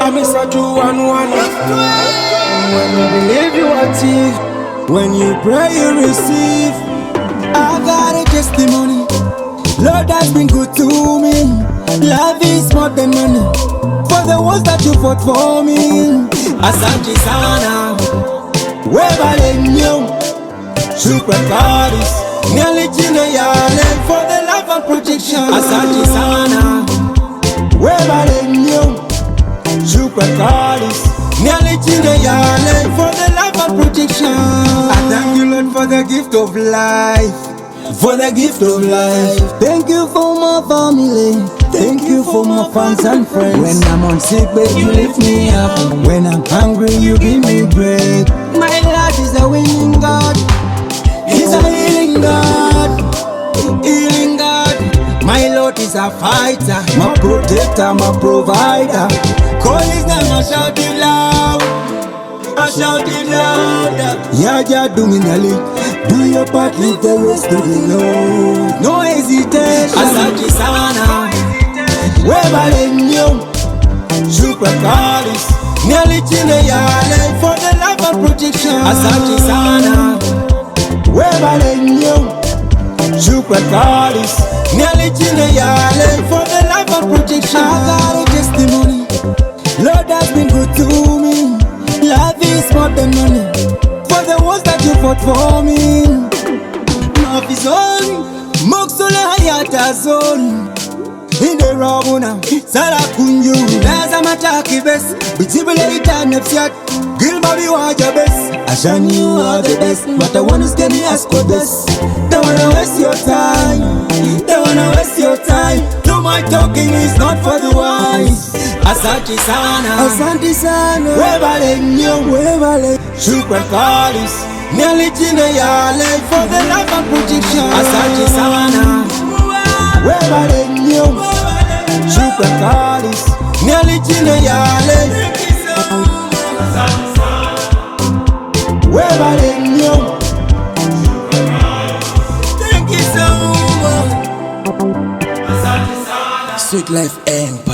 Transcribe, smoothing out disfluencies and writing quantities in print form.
I miss a 211. When you believe you achieve, when you pray you receive. I got a testimony. Lord has been good to me. Love is more than money. For the ones that you fought for me. Asante sana. Weba lenyo. Shukran karis. Nyali jina yale. For the love and protection. Asante sana. Weba lenyo. Shukran karis. Nyali jina yale. For the love and protection. I thank you Lord for the gift of life. For the gift of life. Thank you for my family. Thank you for my fans and friends. When I'm on sick bed, you lift me up. When I'm hungry, you give me bread. My Lord is a winning God. He's a healing God. Healing God. My Lord is a fighter. My protector, my provider. Call his name, I shout it loud. I shout it louder. Yeah, do me Nelly. Do your part, leave the rest to the Lord. No hesitation. Asante sana. Weba lenyo. Shukran karis. Nyali chine yale. For the love and protection. Asante sana. Weba lenyo. Shukran karis. Nyali chine yale. For the love and protection. I got a testimony. Lord has been good to me. Love is more than money. For the ones that you fought for me. Love is on. Moksula hayata zone. In the Rabuna, Sara Kunju, Laza Mataki best. Bitibule ita nefsiat. Gilbabi waja best. Ashan you are the best. But I wanna stay me ask for this. Don't wanna waste your time. Don't wanna waste your time. No, my talking is not for the wise. Asante sana. Asante sana. Weba lenyo. Weba lenyo. Shukran karis. Nyali jina yale. For the love and protection. Asante sana. Weba lenyo. Shukran karis. Nyali jina yale. Weba lenyo. Thank you so much. Sweet Life Empire.